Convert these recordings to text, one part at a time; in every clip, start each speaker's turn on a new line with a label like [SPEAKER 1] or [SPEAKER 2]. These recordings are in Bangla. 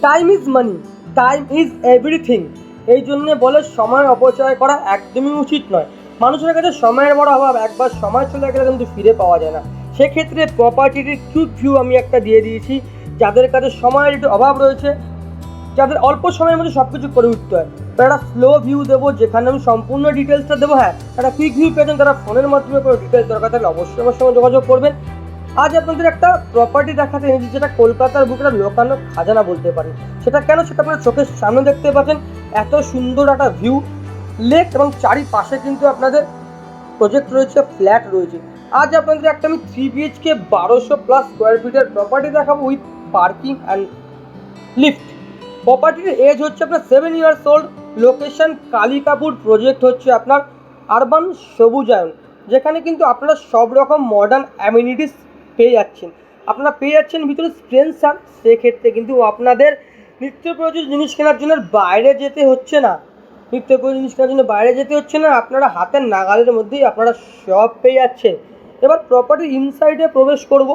[SPEAKER 1] Time is money, time is everything. এই জন্যে বলে সময় অপচয় করা একদমই উচিত নয়। মানুষের কাছে সময়ের বড় অভাব, একবার সময় চলে গেলে কিন্তু ফিরে পাওয়া যায় না। সেক্ষেত্রে প্রপার্টির কুইক ভিউ আমি একটা দিয়ে দিয়েছি। যাদের কাছে সময়ের একটু অভাব রয়েছে, যাদের অল্প সময়ের মধ্যে সব কিছু করে উঠতে হয়, তো একটা স্লো ভিউ দেবো যেখানে আমি সম্পূর্ণ ডিটেলসটা দেবো। হ্যাঁ, একটা কুইক ভিউ পেয়েছেন, তারা ফোনের মাধ্যমে কোনো ডিটেলস দরকার থাকলে অবশ্যই আমার সঙ্গে যোগাযোগ করবেন। আজ আপনাদের একটা প্রপার্টি দেখাতে এনেছি যেটা কলকাতার বুকের লোকানো খাজানা বলতে পারেন। সেটা কেন, সেটা আপনারা চোখের সামনে দেখতে পাচ্ছেন। এত সুন্দর একটা ভিউ, লেক, এবং চারিপাশে কিন্তু আপনাদের প্রজেক্ট রয়েছে, ফ্ল্যাট রয়েছে। আজ আপনাদের একটা আমি 3 BHK 1200+ স্কোয়ার ফিটের প্রপার্টি দেখাবো উইথ পার্কিং অ্যান্ড লিফট। প্রপার্টির এজ হচ্ছে আপনার 7 years old. Location Kalikapur, project হচ্ছে আপনার আরবান সবুজায়ন, যেখানে কিন্তু আপনারা সব রকম মডার্ন অ্যামিনিটিস পেয়ে যাচ্ছেন। আপনারা পেয়ে যাচ্ছেন ভিতরে স্পেন্সার। সেক্ষেত্রে কিন্তু আপনাদের নিত্য প্রয়োজনীয় জিনিস কেনার জন্য বাইরে যেতে হচ্ছে না। নিত্য প্রয়োজনীয় জিনিস কেনার জন্য বাইরে যেতে হচ্ছে না, আপনারা হাতের নাগালের মধ্যেই আপনারা সব পেয়ে যাচ্ছেন। এবার প্রপার্টির ইনসাইডে প্রবেশ করব।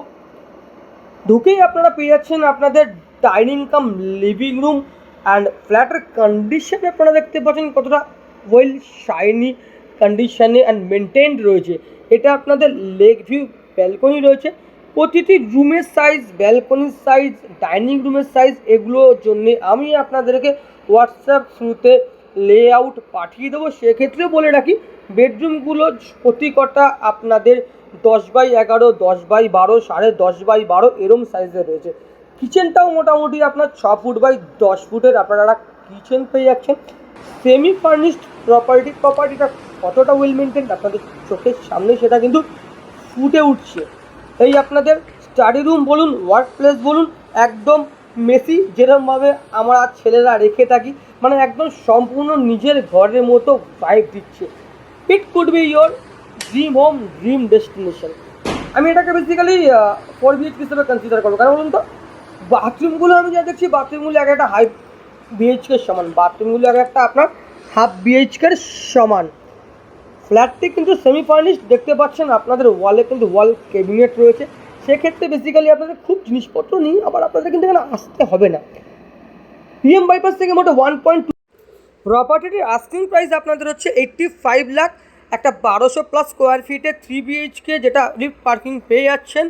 [SPEAKER 1] ঢুকেই আপনারা পেয়ে যাচ্ছেন আপনাদের dining come living room. And ফ্ল্যাটের কন্ডিশনে আপনারা দেখতে পাচ্ছেন কতটা ওয়েল শাইনি কন্ডিশনে অ্যান্ড মেনটেন্ড রয়েছে। এটা আপনাদের লেক ভিউ ব্যালকনি রয়েছে। প্রতিটি রুমের সাইজ, ব্যালকনির সাইজ, ডাইনিং রুমের সাইজ, এগুলোর জন্যে আমি আপনাদেরকে হোয়াটসঅ্যাপ থ্রুতে লেআউট পাঠিয়ে দেবো। সেক্ষেত্রে বলে রাখি, বেডরুমগুলো প্রতি কটা আপনাদের 10x11, 10x12, 10.5x12 এরম সাইজের রয়েছে। কিচেনটাও মোটামুটি আপনার 6 ফুট বাই 10 ফুটের আপনারা কিচেন পেয়ে যাচ্ছেন। সেমি ফার্নিশড প্রপার্টিটা কতটা ওয়েল মেনটেন আপনাদের চোখের সামনে সেটা কিন্তু ফুটে উঠছে। এই আপনাদের স্টাডি রুম বলুন, ওয়ার্ক প্লেস বলুন, একদম মেসি যেরকমভাবে আমরা ছেলেরা রেখে থাকি, মানে একদম সম্পূর্ণ নিজের ঘরের মতো ভাইব দিচ্ছে। It could be your dream home, dream destination. আমি এটাকে বেসিক্যালি 4 BHK হিসেবে কনসিডার করবো। কারণ বলুন তো, বাথরুমগুলো আমি যা দেখছি, বাথরুমগুলো এক একটা হাই BHK সমান, বাথরুমগুলো এক একটা আপনার হাফ BHK সমান। ফ্ল্যাটটি কিন্তু সেমি ফার্নিশড দেখতে পাচ্ছেন। আপনাদের ওয়ালে কিন্তু ওয়াল ক্যাবিনেট রয়েছে। সেক্ষেত্রে বেসিক্যালি আপনাদের খুব জিনিসপত্র নিয়ে আবার আপনাদের কিন্তু এখানে আসতে হবে না। PM বাইপাস থেকে মোটে 1.2। প্রপার্টিটির আস্কিং প্রাইস আপনাদের হচ্ছে 85 লাখ। একটা 1200+ স্কোয়ার ফিটে 3 BHK, যেটা লিফট পার্কিং পেয়ে যাচ্ছেন।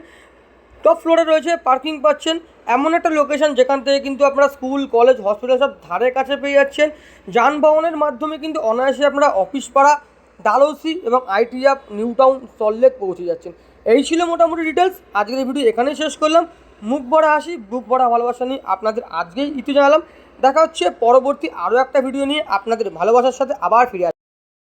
[SPEAKER 1] টপ ফ্লোরে রয়েছে, পার্কিং পাচ্ছেন। এমন একটা লোকেশন যেখান থেকে কিন্তু আপনারা স্কুল, কলেজ, হসপিটাল সব ধারে কাছে পেয়ে যাচ্ছেন। যানবাহনের মাধ্যমে কিন্তু অনায়াসে আপনারা অফিস পাড়া, ডালহৌসি এবং ITF, নিউ টাউন, সল্টলেক পৌঁছে যাচ্ছেন। এই ছিল মোটামুটি ডিটেলস। আজকের এই ভিডিও এখানেই শেষ করলাম। মুখ ভরা হাসি, বুক ভরা ভালোবাসা নিয়ে আপনাদের আজকেই ইতি জানালাম। দেখা হচ্ছে পরবর্তী আরও একটা ভিডিও নিয়ে আপনাদের ভালোবাসার সাথে আবার ফিরে আসবো।